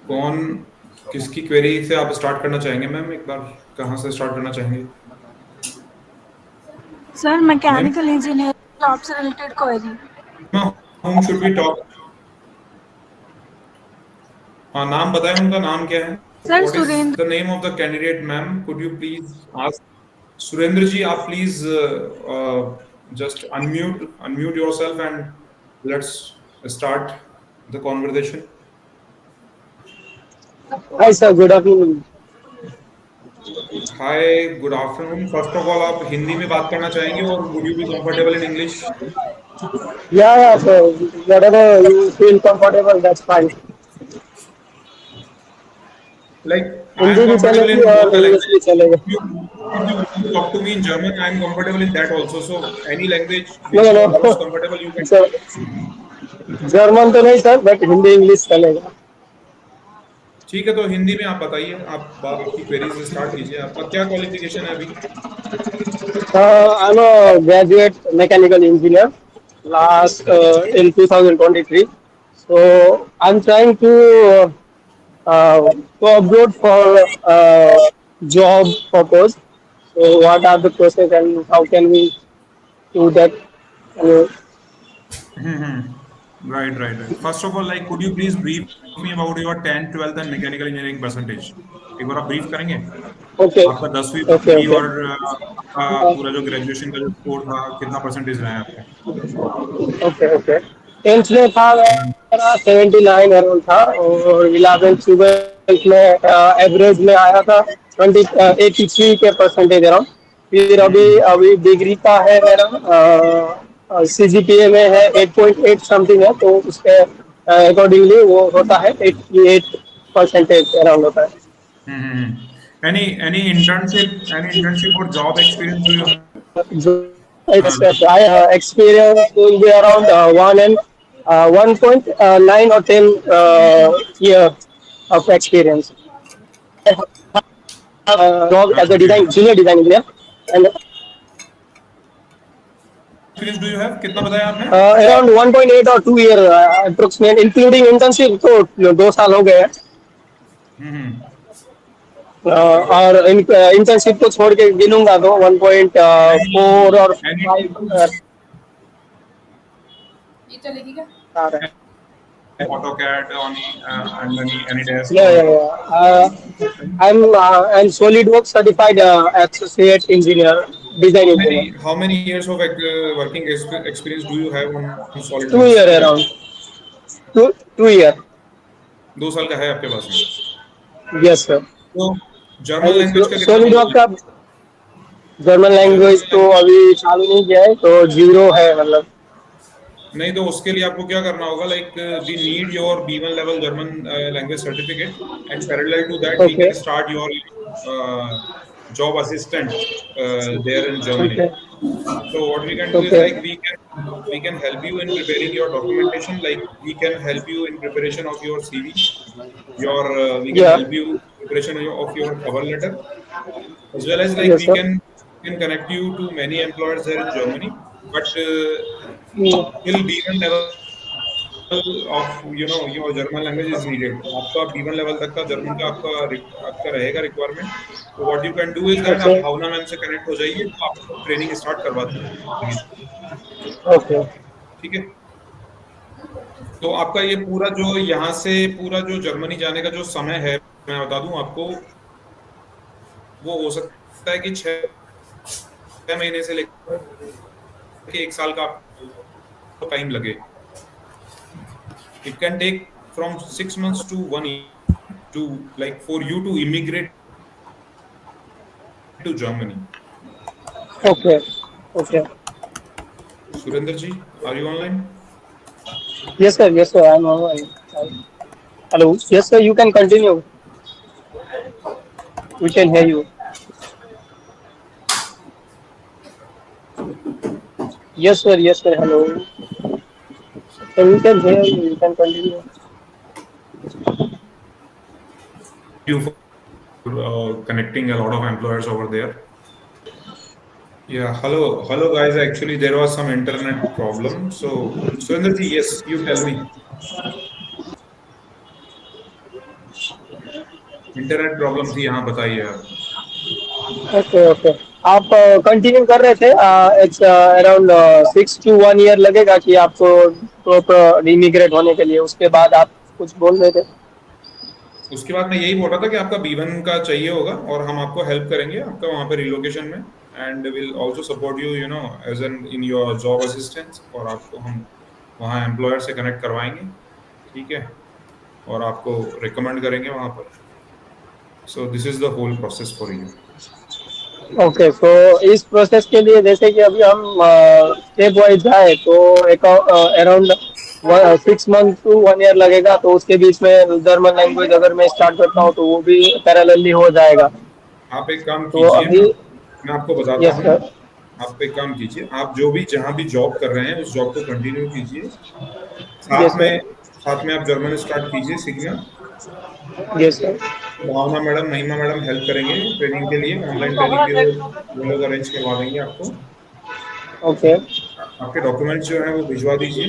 कौन किसकी क्वेरी से आप स्टार्ट करना चाहेंगे मैम? एक बार कहाँ से स्टार्ट करना चाहेंगे sir ma'am? Mechanical engineer job से related query. Whom should be talk. हाँ, नाम बताएं, उनका नाम क्या है? Sir what is Surendra. The name of the candidate ma'am? Could you please ask? Surendra ji, आप please just unmute yourself and let's start the conversation. Hi sir, good afternoon. Hi, good afternoon. First of all, आप हिंदी में बात करना चाहेंगे और would you be comfortable in English? Yeah, sir. Whatever you feel comfortable, that's fine. Like, I Hindi am भी comfortable चलेगी in both और the English भी languages. चलेगा. If you want to talk to me in German, I am comfortable in that also. So any language No, which you are no. most comfortable, you can. Sir German तो नहीं sir, but Hindi English चलेगा. ठीक है, तो हिंदी में आप बताइए, आपकी क्वेरी से स्टार्ट कीजिए. आपका क्या क्वालिफिकेशन है अभी? I'm a graduate mechanical engineer last in 2023. So I'm trying to abroad for job purpose. So what are the process and how can we do that? Uh, Right, right, right. First of all, like, could you please brief me about your 10th, 12th and mechanical engineering percentage? एक बार आप brief करेंगे? okay, आपका 10वीं okay, 12वीं okay. और आपका पूरा जो ग्रेजुएशन का जो स्कोर था, कितना परसेंटेज रहा है आपका? Okay okay. टेंथ में था मेरा 79 अराउंड था और 11th ट्वेल्थ में एवरेज में आया था 83 के परसेंटेज अराउंड. फिर अभी हम्म. अभी डिग्री का है मेरा सीजीपीए में है 8.8 समथिंग है तो उसके अकॉर्डिंगली वो होता है 88 परसेंटेज अराउंड होता है. Any internship or job experience do you have? So Uh, I experience will be around 1.9 or 10 year of experience. Job as a okay. design junior design engineer and Experience do you have? कितना बताया आपने? around 1.8 or 2 year approximate including internship तो 2 साल हो गए हैं. हम्म. और internship को छोड़ के गिनूंगा तो 1.4 और Any 5 tools? ये चलेगी क्या आ रहा है. AutoCAD on and any desk Yeah, or yeah, yeah. I'm SolidWorks certified associate engineer, design engineer. how many years of working experience do you have on Two SolidWorks? year around. Two year. 2 साल का है आपके पास में? Yes sir. तो German language का कितना SolidWorks knowledge का German है? जर्मन लैंग्वेज तो लैंग्वेज अभी चालू नहीं किया है तो जीरो है मतलब. नहीं, तो उसके लिए आपको क्या करना होगा? Like, we need your B1 level German language certificate and parallel to that we Okay. Can start your job assistant there in Germany. Okay. So what we can do is, Okay. like, we can help you in preparing your documentation. Like, we can help you in preparation of your CV. We can Yeah. help you preparation of your cover letter, as well as, like, Yes we sir. can connect you to many employers there in Germany. But Mm. till B1 level of your German language is needed. आपका B1 level तक का German का आपका रहेगा requirement. तो what you can do is that, आप Okay. भावना ma'am से connect हो जाइए, तो आपको ट्रेनिंग स्टार्ट करवा देंगे. Okay. ठीक है. तो आपका ये पूरा जो यहाँ से पूरा जो जर्मनी जाने का जो समय है, मैं बता दूं आपको, वो हो सकता है कि 6 महीने से लेकर 1 साल का आपको टाइम लगे. It can take from 6 months to 1 year to, like, for you to immigrate to Germany. Okay. Okay. Surender ji, are you online? Yes sir. Yes sir. I'm online. Hello. Yes sir. You can continue. We can hear you. Yes sir. Yes sir. Hello. So we can hear you. You can continue. You for connecting a lot of employers over there. Yeah, hello guys. Actually, there was some internet problem. So, Surender ji, yes, you tell me. Internet problem थी यहाँ, बताइए आप। Okay okay. आप continue कर रहे थे। It's around 6 to 1 year लगेगा कि आपको प्रॉपर इमिग्रेट होने के लिए, उसके बाद आप कुछ बोल रहे थे। उसके बाद मैं यही बोल रहा था कि आपका B1 का चाहिए होगा और हम आपको हेल्प करेंगे आपका वहाँ पे रिलोकेशन में, and will also support you, you know, as an in your job assistance, और आपको हम वहाँ एम्प्लॉयर से कनेक्ट करवाएंगे, ठीक है, और आपको रिकमेंड करेंगे वहाँ पर। So this is the whole process for you. Okay, तो इस प्रोसेस के लिए जैसे कि अभी हम स्टेप वाइज जाए तो एक अराउंड 6 months to 1 year लगेगा, तो उसके बीच में जर्मन लैंग्वेज अगर मैं स्टार्ट करता हूँ तो वो भी पैरेलली हो जाएगा। आप एक काम तो कीजिए, अभी मैं आपको बताता यस हूँ। सर। आप एक काम कीजिए, आप जो भी जहाँ भी जॉब कर रहे हैं उस जॉब को कंटिन्यू कीजिए, यस साथ सर। में साथ में आप जर्मन स्टार्ट कीजिए सीखना। Yes sir. Bhavna madam, Mahima madam help करेंगे ट्रेनिंग के लिए, ऑनलाइन ट्रेनिंग भी वो लोग अरेंज करवा देंगे आपको। ओके। आपके डॉक्यूमेंट्स जो हैं वो भिजवा दीजिए,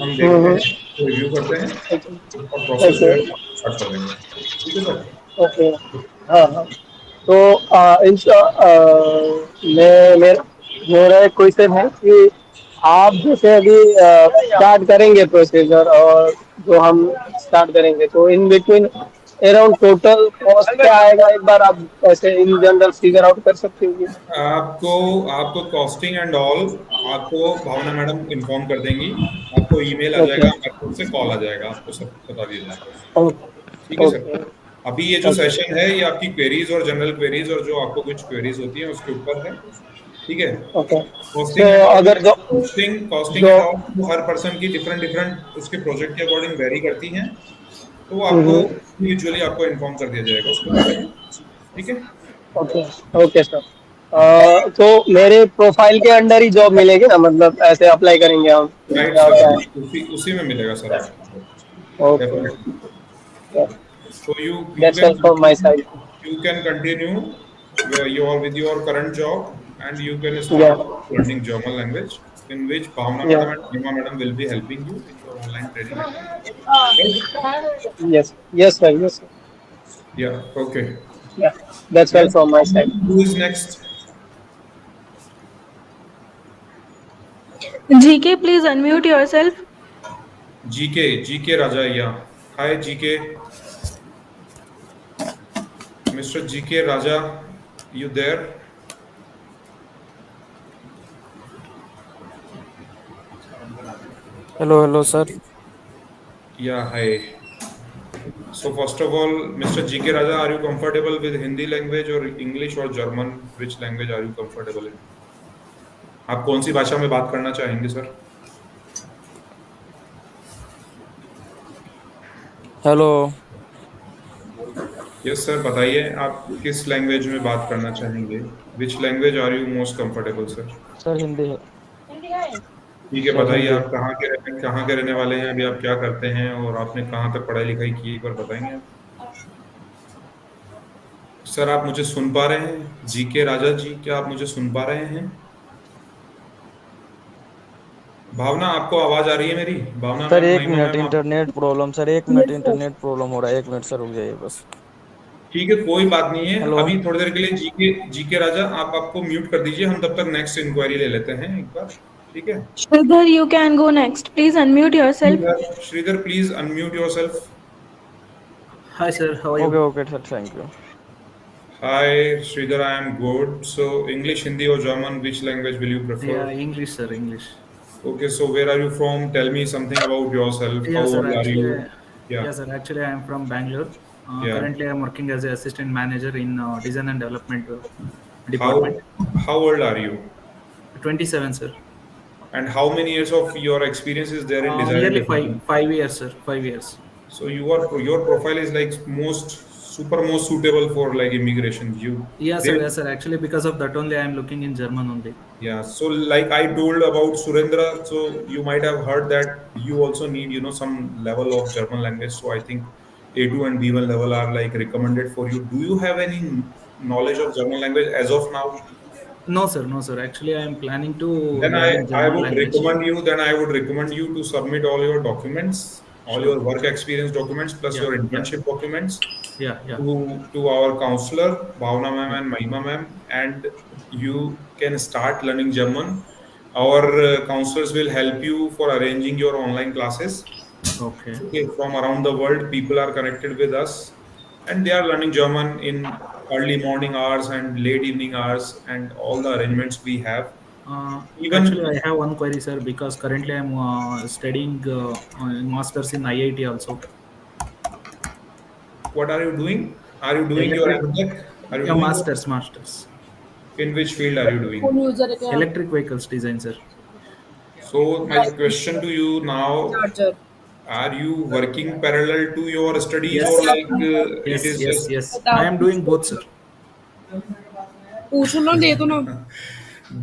हम देखते हैं, रिव्यू करते हैं और प्रोसेस जो ओके है स्टार्ट कर देंगे, ठीक है सर। ओके। हाँ हाँ। तो मेरा एक क्वेश्चन है कि आप जैसे अभी स्टार्ट करेंगे प्रोसीजर, और जो हम स्टार्ट करेंगे तो in between around total cost क्या आएगा, एक बार आप ऐसे इन जनरल फिगर आउट कर सकते हो? आपको आपको कॉस्टिंग एंड ऑल आपको भावना मैडम इन्फॉर्म कर देंगी, आपको ईमेल आ ओके जाएगा, मैसेज से कॉल आ जाएगा, आपको सब बता दिया जाएगा उसमें, ठीक है सर। ओके अभी ये जो ओके सेशन है ये आपकी क्वेरीज और जनरल क्वेरीज और जो आपको कुछ क्वेरीज होती हैं उसके ऊपर है, ठीक है। Okay. So costing and all, अगर जो कॉस्टिंग जो एंड ऑल वो हर पर्सन की डिफरेंट डिफरेंट उसके प्रोजेक्ट के अकॉर्डिंग वेरी करती हैं, तो वो आपको हम्म, यूजुअली आपको इन्फॉर्म कर दिया जाएगा उसके बारे में, ठीक है। Okay okay sir. तो मेरे प्रोफाइल के अंडर ही जॉब मिलेगी ना, मतलब ऐसे अप्लाई करेंगे हम राइट या सर, क्या? उसी उसी में मिलेगा सर आपको, okay. Definitely. So that's all from my side. you can continue where you are with your current job, and you can या start learning German language, in which Bhavna या madam and Nima madam will be helping you in your online training activity. Right? Yes yes sir, yes sir. Yeah. Okay. या that's all Next, from my side. who is next? GK, please unmute yourself. GK Raja. Yeah. Hi GK. Mr. GK Raja, you there? Hello hello sir. Yeah. Hi. So first of all, Mr. GK Raja, are you comfortable with Hindi language or English or German? Which language are you comfortable in? आप कौन सी भाषा में बात करना चाहेंगे sir? Hello. Yes sir, बताइए आप किस लैंग्वेज में बात करना चाहेंगे? Which language are you most comfortable sir? Sir Hindi है। ठीक है, सर बताइए हिंदी। आप कहाँ के रहने वाले हैं, अभी आप क्या करते हैं और आपने कहाँ तक पढ़ाई लिखाई की, एक बार बताएंगे आप? सर आप मुझे सुन पा रहे हैं? जीके राजा जी, क्या आप मुझे सुन पा रहे हैं? भावना, आपको आवाज आ रही है मेरी? भावना सर मैम, एक महिमा मिनट, मैम, आप? इंटरनेट प्रॉब्लम सर, एक मिनट इंटरनेट प्रॉब्लम हो रहा है, एक मिनट सर, रुक जाइए बस। ठीक है, कोई बात नहीं है, हेलो। अभी थोड़ी देर के लिए जीके जीके राजा आप आपको म्यूट कर दीजिए, हम तब तक नेक्स्ट इंक्वायरी ले लेते हैं एक बार, ठीक है। Shridhar, you can go next. Please unmute yourself. Sridhar please unmute yourself. Hi sir, how are okay you? Okay sir, thank you. Hi, Sridhar, I am good. So, English, Hindi, or German, which language will you Yeah, prefer? English sir, English. Okay, so where are you from? Tell me something about yourself. How Yeah sir, old are you? yeah Yeah, sir, actually I am from Bangalore. yeah. Currently I am working as an assistant manager in design and development department. How how old are you? 27 sir. And how many years of your experience is there in design and Nearly five development? 5 years sir, 5 years. So your profile is like most suitable for like immigration. You Yeah they sir, actually because of that only I am looking in German only. Yeah, so like I told about Surendra, so you might have heard that you also need, you know, some level of German language. So I think A2 and B1 level are like recommended for you. Do you have any knowledge of German language as of now? No sir, no sir. Actually I am planning to Then learn in I German would language. recommend you, then I would recommend you to submit all your documents all Sure. your work experience documents plus Yeah, your yeah, internship documents yeah. to our counselor Bhavna ma'am and Mahima ma'am, and you can start learning German. Our counselors will help you for arranging your online classes. Okay. Okay, from around the world, people are connected with us, and they are learning German in early morning hours and late evening hours, and all the arrangements we have. Actually, Even I have one query, sir, because currently I'm studying masters in IIT also. what are you doing? Are you doing your Electric, MTech? Are you yeah, doing your, masters, in which field are you doing? electric vehicles design, sir. So my question to you now, are you working parallel to your studies or Yes, like it yes, is yes, just yes. I am doing both, sir. पूछ लो दे दो ना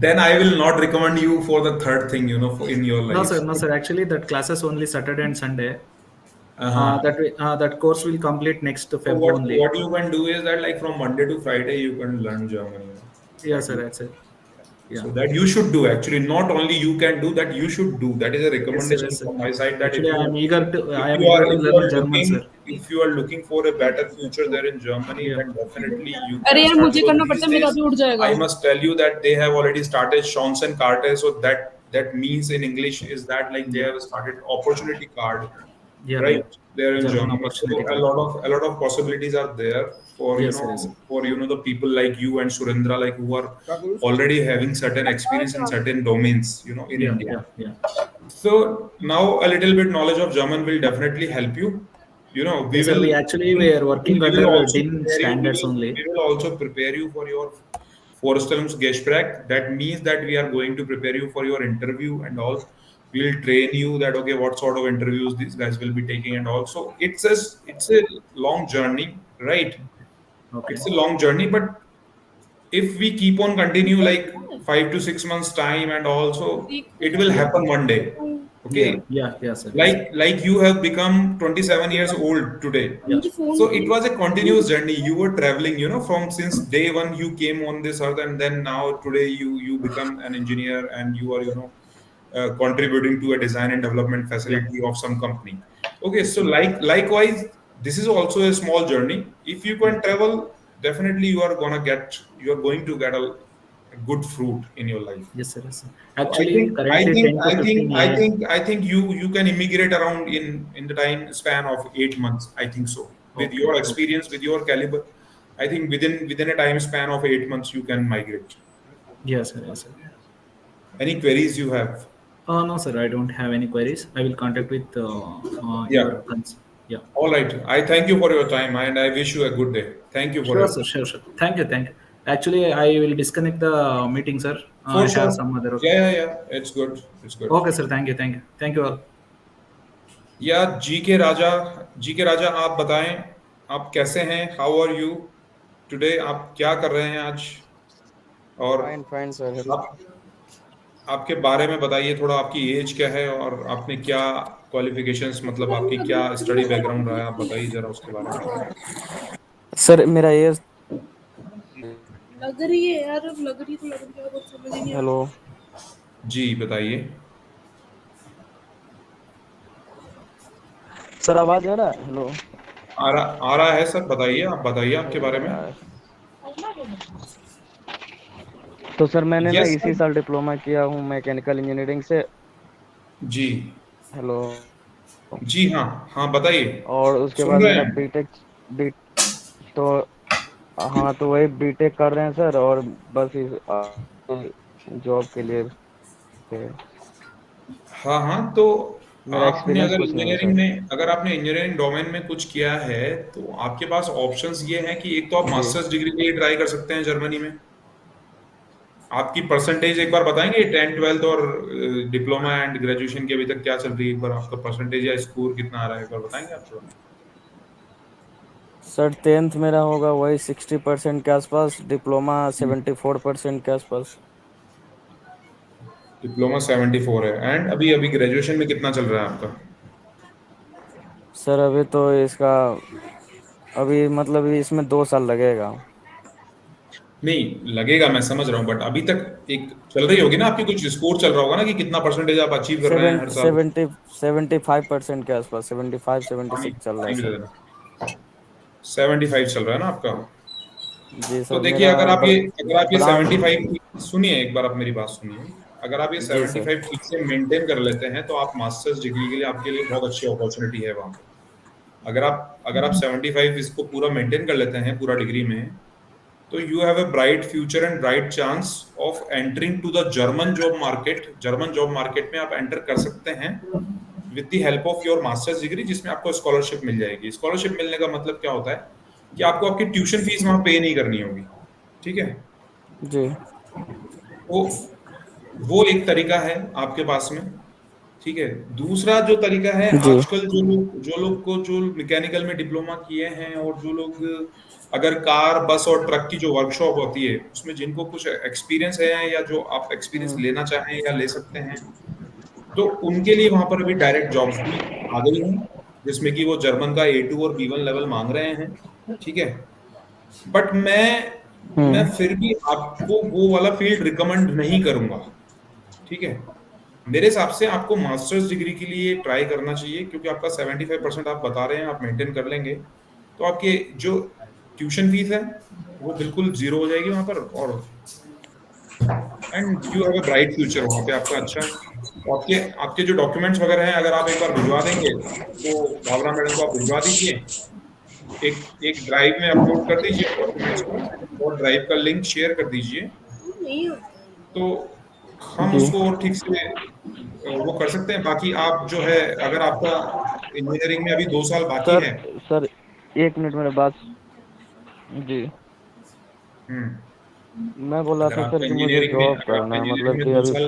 then I will not recommend you for the third thing, in your No, life. sir, no, sir. Actually, that classes only Saturday and Sunday. Uh-huh. That course will complete next So Feb only. what you can do is that like from Monday to Friday you can learn German. Yeah, That sir. you That's it. Yeah. so that you should do actually. Not only you can do that, you should do. That is a Yes, sir. recommendation Yes, sir. from my side that Actually, I am eager to if you learn are German, looking sir. if you are looking for a better future there in Germany, Yeah. then definitely you अरे can यार start मुझे because करना these पड़ता है मेरा days अभी उठ जाएगा I must tell you that they have already started Chance and Carter. So that means in English is that like they Yeah. have started opportunity card, Yeah. Yeah. right, there in German Germany. So opportunity card. a lot of possibilities are there for Yes, sir. Yes, sir. the people like you and Surendra, like who are already having certain experience in certain domains, in Yeah. India. Yeah. Yeah. So now a little bit knowledge of German will definitely help you. Yes, sir. We are working We will under also DIN prepare you. standards only. We will also prepare you for your Vorstellungsgespräch. That means that we are going to prepare you for your interview and all. We'll train you that okay, what sort of interviews these guys will be taking, and also it's a long journey, right? Okay. It's a long journey, but if we keep on continue like 5 to 6 months time, and also it will Yeah. happen one day. Yeah. Okay, Yeah. Yeah, sir. Yes, sir. like you have become 27 years old today, Yeah. so it was a continuous journey. You were traveling, from since day one you came on this earth, and then now today you become an engineer, and you are contributing to a design and development Yeah. facility of some company. Okay, so likewise, this is also a small journey. If you Yeah. can travel, definitely you are going to get a good fruit in your life. Yes, sir. Yes, sir. So I Actually, think I currently think 10 to I 15 think I a.m. think I think you can immigrate around in the time span of 8 months. I think so. With Okay. your Okay. experience, with your caliber, I think within a time span of 8 months you can migrate. Yes, sir. Yes, sir. Any queries you have? No, sir. I don't have any queries. I will contact with Yeah. Yeah. All right. I thank you for your time and I wish you a good day. Thank you for Sure, your sir. time. Sure, sure. Thank you. Thank you. Actually, I will disconnect the meeting, sir. For I have sure. some other. Okay. Yeah. It's good. It's good. Okay, sir. Thank you. Thank you. Thank you all. या जी के राजा आप बताएं, आप कैसे हैं? How are you today? आप क्या कर रहे हैं आज? और फाइन फाइन सर, हेलो। आप आपके बारे में बताइए थोड़ा, आपकी एज क्या है और आपने क्या क्वालिफिकेशंस, मतलब आपकी क्या स्टडी बैकग्राउंड रहा है, आप बताइए जरा उसके बारे में। सर मेरा एज, लग रही है यार अब लग रही तो लग रही है कुछ समझ ही नहीं आ हेलो जी बताइए। सर, आवाज आ रहा है? हेलो आ रहा है सर, बताइए, आप बताइए आपके बारे में। यार, तो सर मैंने ना यस इसी सर। साल डिप्लोमा किया हूँ मैकेनिकल इंजीनियरिंग से। जी हेलो। जी, हाँ हाँ बताइए, और उसके बाद सुन रहे मेरा हैं। बीटेक बी तो हाँ, तो वही बीटेक कर रहे हैं सर, और बस इस जॉब के लिए पे हाँ हाँ, तो मेरा एक्सपीरियंस कुछ नहीं है सर। अगर आपने इंजीनियरिंग डोमेन में कुछ किया है तो आपके पास ऑप्शंस ये हैं कि एक तो आप जी मास्टर्स डिग्री के लिए ट्राई कर सकते हैं जर्मनी में। आपकी परसेंटेज एक बार बताएंगे, 10th 12th और डिप्लोमा एंड ग्रेजुएशन की अभी तक क्या चल रही है, एक बार आपका परसेंटेज या स्कोर कितना आ रहा है, एक बार बताएंगे आप थोड़ा। सर, 10th मेरा होगा वही 60% के आसपास, डिप्लोमा 74% के आसपास। डिप्लोमा 74 है, एंड अभी अभी ग्रेजुएशन में कितना चल रहा है आपका? सर अभी तो इसका, अभी मतलब इसमें 2 साल लगेगा। नहीं लगेगा, मैं समझ रहा हूँ, बट अभी तक एक चल रही होगी ना आपकी, कुछ स्कोर चल रहा होगा ना कि कितना परसेंटेज आप अचीव कर रहे हैं हर साल। 75% के आसपास, 75 पानी 76 चल रहा है पानी भी दे सर। देना। 75 चल रहा है ना आपका? जी तो सर, देखिए, मेरा अगर आप ये ब्रांच। 75, सुनिए एक बार, आप मेरी बात सुनिए। अगर आप ये जी सर। 75 ठीक से मेंटेन कर लेते हैं तो आप मास्टर्स डिग्री के लिए, आपके लिए बहुत अच्छी अपॉर्चुनिटी है वहाँ पे। अगर आप 75 इसको पूरा मेंटेन कर लेते हैं पूरा डिग्री में, तो you have a bright future and bright chance of entering to the German job market. German job market में आप एंटर कर सकते हैं with the help of your masters degree, जिसमें आपको स्कॉलरशिप मिल जाएगी। स्कॉलरशिप मिलने का मतलब क्या होता है कि आपको आपकी ट्यूशन फीस वहां पे नहीं करनी होगी। ठीक है? जी वो वो एक तरीका है आपके पास में। ठीक है? दूसरा जो तरीका है, जी। आजकल जो मैकेनिकल में डिप्लोमा किए हैं, और जो लोग अगर कार बस और ट्रक की जो वर्कशॉप होती है उसमें जिनको कुछ एक्सपीरियंस है, या जो आप एक्सपीरियंस हम्म लेना चाहें या ले सकते हैं, तो उनके लिए वहां पर अभी डायरेक्ट जॉब्स भी आ गई हैं, जिसमें कि वो जर्मन का A2 और B1 लेवल मांग रहे हैं। ठीक है? बट मैं हम्म फिर भी आपको वो वाला फील्ड रिकमेंड नहीं करूंगा। ठीक है? मेरे हिसाब से आपको मास्टर्स डिग्री के लिए ट्राई करना चाहिए, क्योंकि आपका 75% आप बता रहे हैं आप मेंटेन कर लेंगे, तो आपके जो ट्यूशन फीस है वो बिल्कुल जीरो हो जाएगी वहां पर, और and you have a bright future वहाँ पे आपका। अच्छा, आपके आपके जो डॉक्यूमेंट्स वगैरह हैं, अगर आप एक बार भिजवा देंगे तो भावना मैडम को आप भिजवा दीजिए। एक एक ड्राइव में अपलोड कर दीजिए डॉक्यूमेंट्स को, और ड्राइव का लिंक शेयर कर दीजिए, नहीं होता है। तो हम जी उसको और ठीक से वो कर सकते हैं। बाकी आप जो है, अगर आपका इंजीनियरिंग में अभी 2 साल बाकी सर। है। सर 1 मिनट मेरे बात। जी। हम्म। मैं बोला अगर था सर आपका कि मुझे इंजीनियरिंग में जॉब अगर आपका करना है, इंजीनियरिंग मतलब में कि दो अभी साल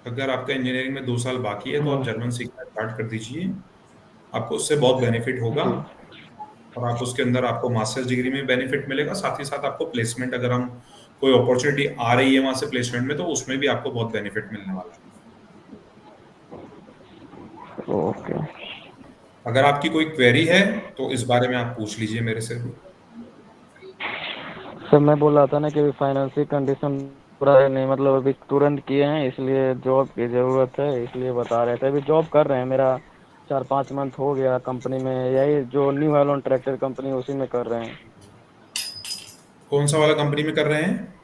अगर आपका इंजीनियरिंग में 2 साल बाकी है, तो आप हाँ जर्मन सीखना स्टार्ट कर दीजिए। आपको उससे बहुत बेनिफिट होगा, जी और आप उसके अंदर आपको मास्टर्स डिग्री में बेनिफिट मिलेगा, साथ ही साथ आपको प्लेसमेंट, अगर हम कोई अपॉर्चुनिटी आ रही है वहां से प्लेसमेंट में, तो उसमें भी आपको बहुत बेनिफिट मिलने वाला है। ओके। अगर आपकी कोई क्वेरी है तो इस बारे में आप पूछ लीजिए मेरे से भी। सर मैं बोल रहा था ना कि अभी फाइनेंशियल कंडीशन पूरा है नहीं, मतलब अभी तुरंत किए हैं, इसलिए जॉब की ज़रूरत है, इसलिए बता रहे थे। अभी जॉब कर रहे हैं, मेरा 4 5 मंथ हो गया कंपनी में, यही जो न्यू हेलोन ट्रैक्टर कंपनी उसी में कर रहे हैं। कौन सा वाला कंपनी में कर रहे हैं?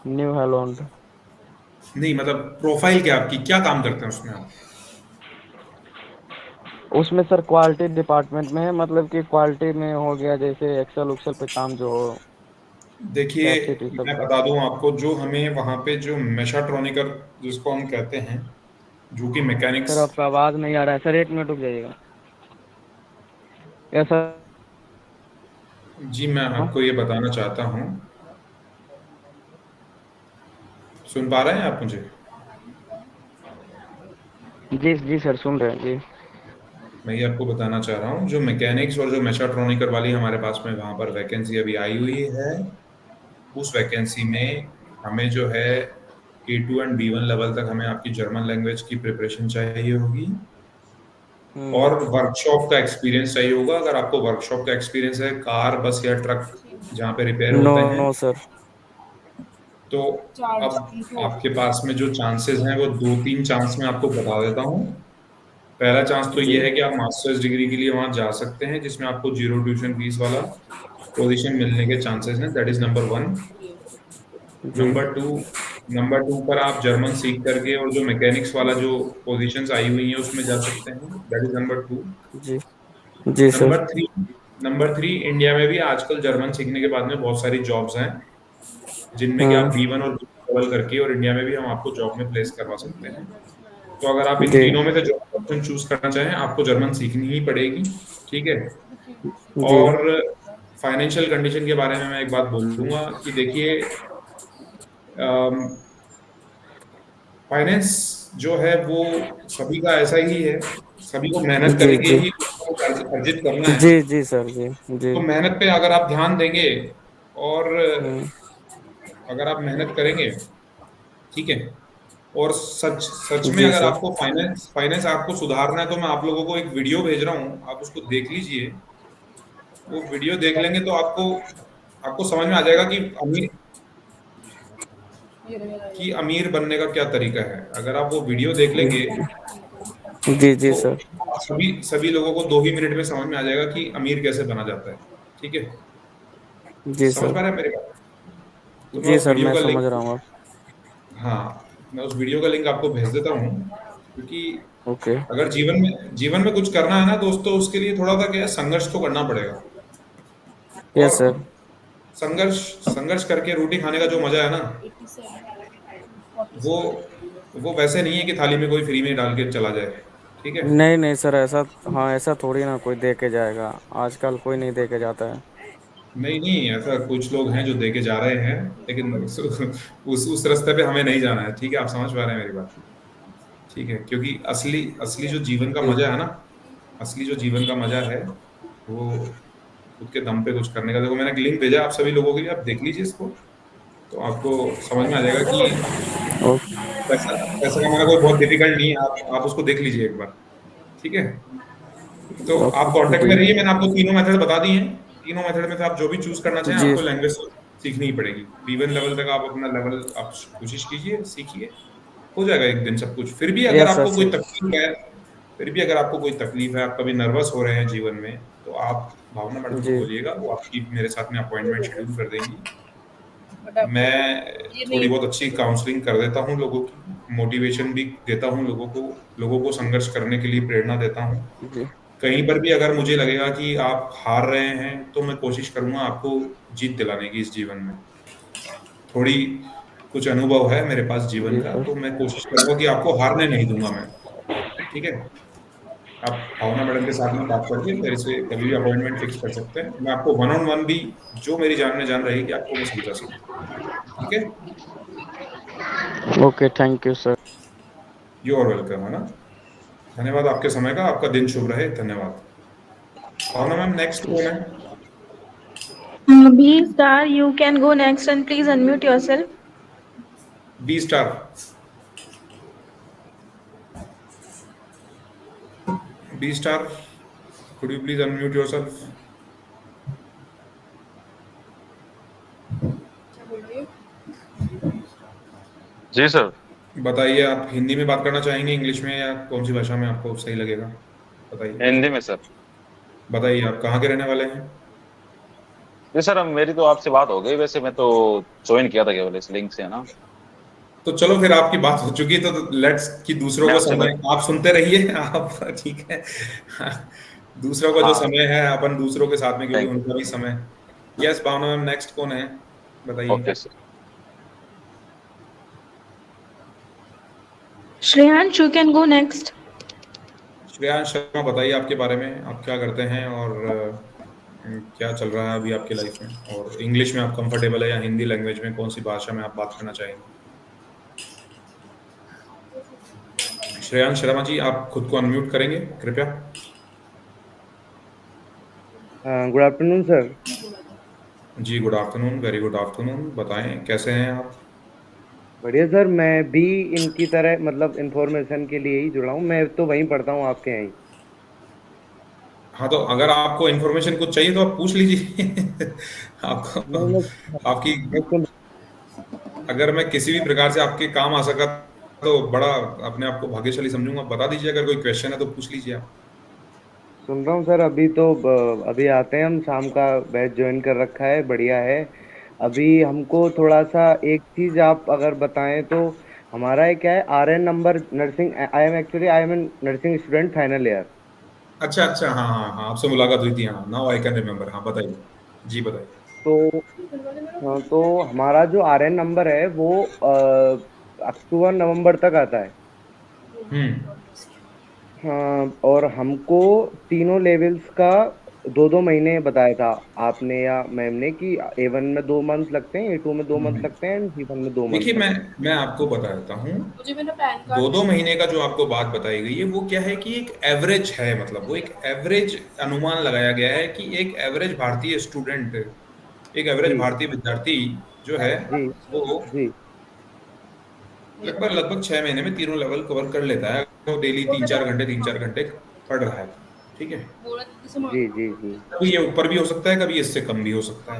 न्यू हेलोन। नहीं मतलब प्रोफाइल क्या आपकी, क्या काम करते हैं उसमें आप? उसमें सर क्वालिटी डिपार्टमेंट में है, मतलब कि क्वालिटी में हो गया, जैसे एक्सेल उक्सेल पे काम जो हो, देखिए, कैप शीट सब मैं का। बता दूं आपको, जो हमें वहां पे जो मेशाट्रॉनिकर जिसको हम कहते हैं, जो कि सर मैकेनिक्स। आपका आवाज़ नहीं आ रहा है सर, 1 मिनट रुक जाइएगा। ऐसा। जी मैं हाँ आपको ये बताना चाहता हूँ, सुन पा रहे हैं आप मुझे? जी जी सर, सुन रहे हैं जी। मैं ये आपको बताना चाह रहा हूँ, जो मैकेनिक्स और जो मेचाट्रॉनिकर वाली हमारे पास में वहाँ पर वैकेंसी अभी आई हुई है, उस वैकेंसी में हमें जो है A2 एंड B1 लेवल तक हमें आपकी जर्मन लैंग्वेज की प्रिपरेशन चाहिए होगी, हम्म। और वर्कशॉप का एक्सपीरियंस चाहिए होगा। अगर आपको वर्कशॉप का एक्सपीरियंस है, कार बस या ट्रक जहाँ पे रिपेयर नो होते हैं, नो सर। तो अब चार्ज की हो। आपके पास में जो चांसेस हैं वो 2 3 चांस में आपको बता देता हूँ। पहला चांस तो जी ये है कि आप मास्टर्स डिग्री के लिए वहां जा सकते हैं, जिसमें आपको जीरो ट्यूशन फीस वाला पोजीशन मिलने के चांसेस हैं, दैट इज नंबर 1। जी नंबर 2, नंबर 2 पर आप जर्मन सीख करके और जो मैकेनिक्स वाला जो पोजीशंस आई हुई हैं उसमें जा सकते हैं, दैट इज नंबर 2। जी जी सर। नंबर 3, नंबर 3, इंडिया में भी आजकल जर्मन सीखने के बाद में बहुत सारी जॉब्स हैं, जिनमें कि आप हाँ B1 और लेवल करके, और इंडिया में भी हम आपको जॉब में प्लेस करवा सकते हैं। तो अगर आप इन जी तीनों में से जॉब ऑप्शन चूज करना चाहें, आपको जर्मन सीखनी ही पड़ेगी। ठीक है? जी और फाइनेंशियल कंडीशन के बारे में मैं एक बात बोलूंगा कि देखिए, फाइनेंस जो है वो सभी का ऐसा ही है, सभी को मेहनत जी करके जी ही उसको अर्जित करना है। जी जी सर जी जी। तो मेहनत पे अगर आप ध्यान देंगे, और हम्म अगर आप मेहनत करेंगे, ठीक है, और सच सच में जी अगर सर। आपको फाइनेंस फाइनेंस आपको सुधारना है, तो मैं आप लोगों को एक वीडियो भेज रहा हूँ, आप उसको देख लीजिए। वो वीडियो देख लेंगे तो आपको आपको समझ में आ जाएगा ये रहा कि अमीर बनने का क्या तरीका है। अगर आप वो वीडियो देख लेंगे जी जी तो सर। सभी सभी लोगों को 2 ही मिनट में समझ में आ जाएगा कि अमीर कैसे बना जाता है। ठीक है, जी समझ सर। पा रहे हैं मेरी बात? तो मैं जी उस सर, वीडियो मैं का समझ लिंक रहा हूँ आप। हाँ, मैं उस वीडियो का लिंक आपको भेज देता हूँ, क्योंकि ओके। अगर जीवन में कुछ करना है ना दोस्तों, उसके लिए थोड़ा सा क्या है, संघर्ष तो करना पड़ेगा। और यस सर। संघर्ष संघर्ष करके रोटी खाने का जो मजा है ना, 87 वो 47। वो वैसे नहीं है कि थाली में कोई फ्री में डाल के चला जाए। ठीक है, नहीं नहीं सर, ऐसा, हाँ ऐसा थोड़ी ना कोई दे के जाएगा। आजकल कोई नहीं दे के जाता है। नहीं नहीं, ऐसा कुछ लोग हैं जो दे के जा रहे हैं, लेकिन उस रास्ते पे हमें नहीं जाना है। ठीक है, आप समझ पा रहे हैं मेरी बात? ठीक है, क्योंकि असली असली जो जीवन का जी मजा है ना, असली जो जीवन का मजा है, वो खुद के दम पे कुछ करने का। देखो, मैंने एक लिंक भेजा आप सभी लोगों के लिए, आप देख लीजिए इसको, तो आपको समझ में आ जाएगा कि ओके। पैसा पैसा कमाना कोई बहुत डिफिकल्ट नहीं है। आप उसको देख लीजिए एक बार। ठीक है, तो आप कांटेक्ट में जी रहिए। मैंने आपको तीनों मेथड बता दिए हैं। तीनों मेथड में से आप जो भी चूज करना चाहें, जी आपको लैंग्वेज सीखनी ही पड़ेगी। B1 लेवल तक आप अपना लेवल आप कोशिश कीजिए, सीखिए, हो जाएगा एक दिन सब कुछ। फिर भी अगर यस सर आपको कोई सर। तकलीफ है, फिर भी अगर आपको कोई तकलीफ है, आप कभी नर्वस हो रहे हैं जीवन में, तो आप भावना मैडम को जी बोलिएगा, वो आपकी मेरे साथ में अपॉइंटमेंट शेड्यूल कर देंगी। बट आपको मैं ये थोड़ी नहीं बहुत अच्छी काउंसलिंग कर देता हूँ लोगों की, मोटिवेशन भी देता हूँ लोगों को संघर्ष करने के लिए प्रेरणा देता हूँ। जी कहीं पर भी अगर मुझे लगेगा कि आप हार रहे हैं, तो मैं कोशिश करूंगा आपको जीत दिलाने की। इस जीवन में थोड़ी कुछ अनुभव है मेरे पास जीवन जी का, सर। तो मैं कोशिश करूंगा कि आपको हारने नहीं दूंगा मैं। ठीक है, आप भावना मैडम के साथ में बात करके मेरे से कभी भी अपॉइंटमेंट फिक्स कर सकते हैं। मैं आपको वन ऑन वन भी, जो मेरी जान में जान रहेगी, आपको मैं समझा सकूँ। ठीक है, okay, thank you sir. You are welcome, है ना। धन्यवाद आपके समय का, आपका दिन शुभ रहे। धन्यवाद। भावना मैम, नेक्स्ट कौन है? B star, you can go next and please unmute yourself. B star, B star, could you please unmute yourself? क्या बोल रही है? जी सर। बताइए, आप हिंदी में बात करना चाहेंगे, इंग्लिश में, या कौन सी भाषा में आपको सही लगेगा? बताइए। हिंदी में सर। बताइए, आप कहाँ के रहने वाले हैं? जी सर, अब मेरी तो आपसे बात हो गई, वैसे मैं तो ज्वाइन किया था केवल इस लिंक से, है ना। तो चलो, फिर आपकी बात हो चुकी है, तो लेट्स कि दूसरों मैं को आपसे समय आप सुनते रहिए आप। ठीक है, दूसरों का जो हाँ, समय है, अपन दूसरों के साथ में, क्योंकि थैंक यू। उनका भी समय। यस भावना मैम, नेक्स्ट कौन है? बताइए। Okay sir. Shreyansh, you can go next. Shreyansh Sharma, बताइए आपके बारे में, आप क्या करते हैं और क्या चल रहा है अभी आपकी लाइफ में, और इंग्लिश में आप कंफर्टेबल है या हिंदी लैंग्वेज में, कौन सी भाषा में आप बात करना चाहेंगे? श्रेयांश शर्मा जी, आप खुद को अनम्यूट करेंगे कृपया? Good afternoon sir. जी, good afternoon, very good afternoon. बताएं, कैसे हैं आप? बढ़िया सर, मैं भी इनकी तरह मतलब इंफॉर्मेशन के लिए ही जुड़ा हूँ। मैं तो वहीं पढ़ता हूँ आपके यहाँ ही। हाँ, तो अगर आपको इन्फॉर्मेशन कुछ चाहिए तो आप पूछ लीजिए। आपको नहीं, आपकी मैं सुन अगर मैं किसी भी प्रकार से आपके काम आ सका, तो बड़ा अपने आप को भाग्यशाली समझूंगा। बता दीजिए, अगर कोई क्वेश्चन है तो पूछ लीजिए आप। सुन रहा हूँ सर। अभी तो अभी आते हैं हम, शाम का बैच ज्वाइन कर रखा है, बढ़िया है। अभी हमको थोड़ा सा एक चीज़ आप अगर बताएं तो। हमारा ये क्या है, RN number nursing. I am an nursing student final year. अच्छा अच्छा, हाँ हाँ हाँ, आपसे मुलाकात हुई थी, हाँ, नाउ आई कैन रिमेम्बर। हाँ, बताइए। जी, बताइए। तो हाँ, तो हमारा जो RN नंबर है वो अक्टूबर नवंबर तक आता है। हम्म। हाँ, और हमको तीनों लेवल्स का 2-2 महीने बताया था आपने या मैम ने कि A1 में 2 मंथ लगते हैं, A2 में 2 मंथ हम्म। लगते हैं, C1 में 2 मंथ देखिए, मैं लगते हैं। मैं आपको बता देता हूँ। मुझे मेरा पैन दो कार्ड दो महीने का जो आपको बात बताई गई है, वो क्या है कि एक एवरेज है, मतलब वो एक एवरेज अनुमान लगाया गया है कि एक एवरेज भारतीय स्टूडेंट, एक एवरेज जी भारतीय विद्यार्थी जो है, जी वो जी लगभग लगभग 6 महीने में तीनों लेवल कवर कर लेता है। तो डेली वो तीन कहता चार है घंटे तीन हाँ। चार घंटे पढ़ रहा है। ठीक है। बोला दीदी से जी जी जी। कभी ये ऊपर भी हो सकता है, कभी इससे कम भी हो सकता है।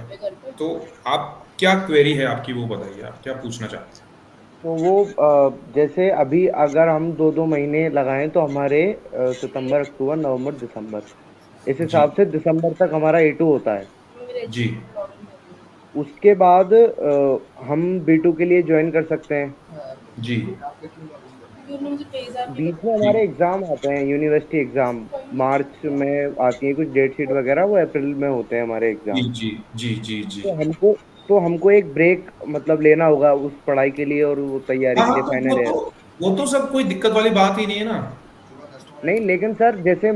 तो आप क्या क्वेरी है आपकी, वो बताइए, आप क्या पूछना चाहते हैं? तो वो जैसे अभी अगर हम 2-2 महीने लगाएं तो हमारे सितंबर, अक्टूबर, नवंबर, दिसंबर, इस जी हिसाब से दिसंबर तक हमारा A2 होता है। जी उसके बाद हम B2 के लिए ज्वाइन कर सकते हैं। जी मुझे पेज़ैप की बीच में जी हमारे एग्जाम आते हैं, यूनिवर्सिटी एग्जाम मार्च में आती है कुछ डेट शीट वगैरह, वो अप्रैल में होते हैं हमारे जी एग्जाम। जी जी जी जी। तो हमको तो हमको एक ब्रेक मतलब लेना होगा उस पढ़ाई के लिए और वो तैयारी हाँ के हाँ, लिए तो फाइनल ईयर। वो तो सब कोई दिक्कत वाली बात ही नहीं है ना। नहीं लेकिन सर जैसे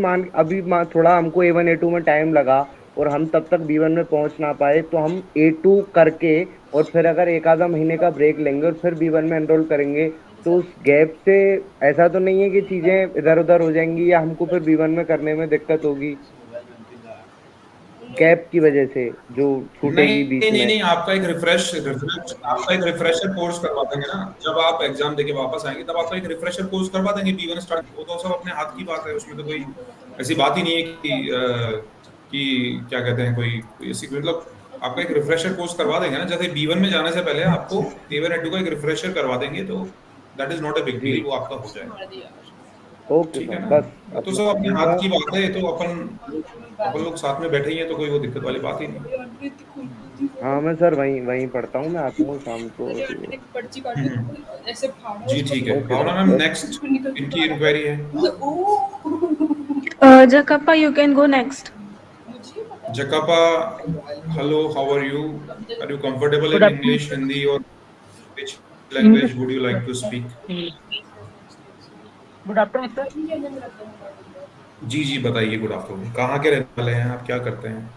थोड़ा हमको A1 A2 में टाइम लगा और हम तब तक B1 में पहुंच ना पाए, तो हम A2 करके और फिर अगर एक आधा महीने का ब्रेक लेंगे और फिर B1 में एनरोल करेंगे, तो उस गैप से ऐसा तो नहीं है कि चीजें इधर उधर हो जाएंगी या हमको फिर B1 में करने में दिक्कत होगी गैप की वजह से जो नहीं छूटेगी बीच नहीं में। नहीं, आपका एक रिफ्रेशर कोर्स करवा देंगे ना, जब आप एग्जाम देके वापस आएंगे तब आपका एक रिफ्रेशर कोर्स करवा देंगे B1 स्टार्ट। वो तो सब अपने हाथ की बात है, उसमें तो कोई ऐसी बात ही नहीं है कि क्या कहते हैं, कोई ऐसी मतलब आपका एक रिफ्रेशर कोर्स करवा देंगे ना, जैसे B1 में जाने से पहले आपको A1 A2 का एक रिफ्रेशर करवा देंगे, तो that is not a big जी डील, वो आपका हो जाएगा। ओके ठीक है सर, ना, बस वो तो अपना सब अपने हाथ मैं की बात है, तो अपन लोग साथ में बैठे ही हैं, तो कोई वो दिक्कत वाली बात ही नहीं। हाँ मैं सर वहीं वहीं पढ़ता हूँ, मैं आता हूँ शाम को। पर्ची हम्म, काट ऐसे फाड़ा जी उसको ठीक है। Okay Bhavna sir, ma'am, okay. Next इनकी इंक्वायरी है। Jakappa, you can go next. Jakappa, hello, how are you comfortable Good in afternoon, English, sir. Hindi, और which English. Language would you like to speak? Good afternoon, sir. जी जी बताइए, good afternoon. कहाँ के रहने वाले हैं आप, क्या करते हैं?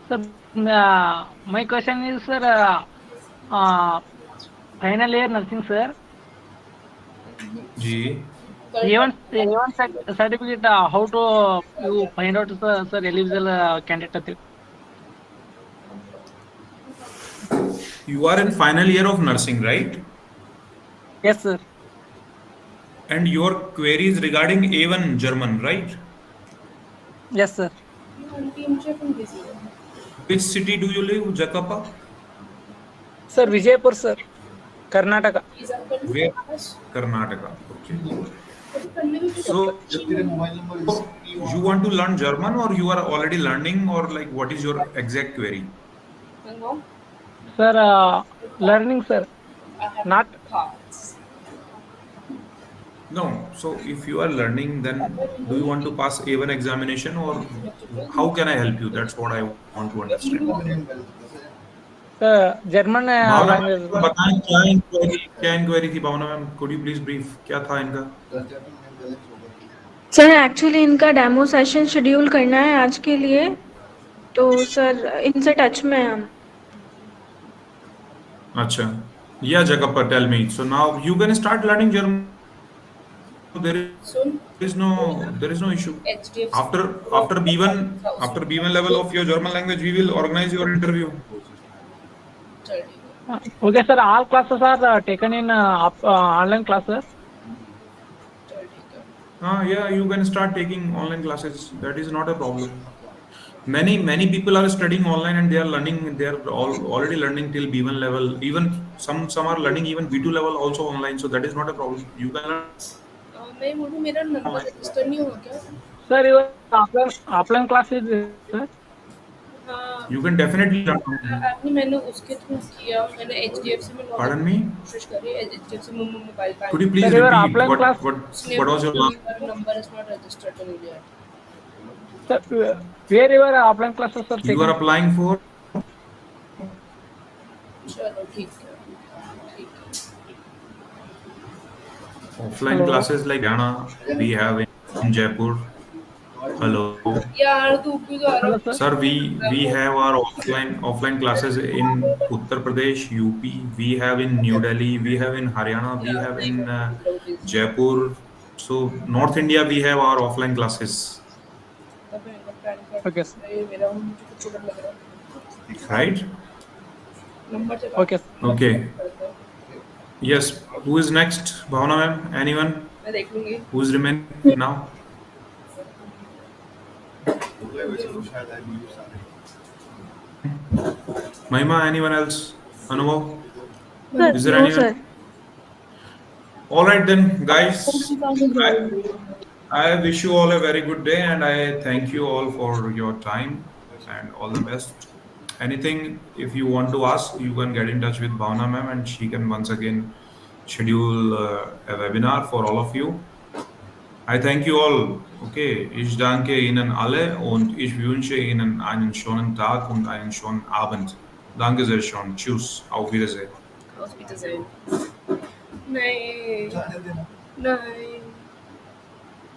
Sir, my question is, sir, uh, final year nursing, sir. जी A1 certificate, how to you find out, sir, eligible candidate? You are in final year of nursing, right? Yes, sir. And your query is regarding A1 German, right? Yes, sir. Which city do you live, Jakappa? Sir, Vijaypur, sir. Karnataka. Where? Karnataka, okay. So you want to learn German, or you are already learning, or like what is your exact query? Sir, learning, sir. Not. No. So if you are learning, then do you want to pass A1 examination, or how can I help you? That's what I want to understand. Sir, German Bhavna language. Ma'am बताएं, क्या inquiry थी Bhavna ma'am? Could you please brief, क्या था इनका? Sir actually इनका demo session schedule करना है आज के लिए, तो सर इनसे टच में हैं हम। अच्छा, yeah, Jagappa, tell me. So now you can start learning German. There is no issue. After B1 level of your German language, we will organize your interview. Okay, sir. All classes are taken in online classes. Yeah, you can start taking online classes. That is not a problem. Many people are studying online, and they are learning. They are already learning till B1 level. Even some are learning even B2 level also online. So that is not a problem. You can learn मैं बोलूं मेरा number online. Register नहीं हुआ क्या? Sir, your offline classes, sir. हाँ, You can definitely learn online. आपने मैंने उसके थ्रू किया, मैंने HDFC में लॉगिन Pardon me? कोशिश करी, HDFC में mobile bank. Could you please Sir, your repeat offline class. what was your last? Number is not registered in India. Sir, where your offline classes are You are taken? applying for चलो ठीक है, ठीक है। offline Hello. classes like Ghana. We have in Jaipur. Hello. यार तू क्यों जा रहा Hello, है? sir. Sir, we have our offline classes in Uttar Pradesh, UP. We have in New Delhi. We have in Haryana. We have in Jaipur. So North India, we have our offline classes, Okay, sir. मेरा मुझे कुछ छोटा लग रहा है। right? Number चला। Okay, sir. Okay. Yes. Who is next? Bhavana ma'am? Anyone? मैं देख लूंगी। Who is remaining now? Mahima, anyone else? Anubhav? Sir, Is there no, anyone? sir. All right then, guys. I wish you all a very good day and I thank you all for your time and all the best. Anything, if you want to ask, you can get in touch with Bhavna ma'am and she can once again schedule a webinar for all of you. I thank you all. Okay, ich danke Ihnen alle und ich wünsche Ihnen einen schönen Tag und einen schönen Abend. Danke sehr schön. Tschüss. Auf Wiedersehen. Auf Wiedersehen. Nein. Nein.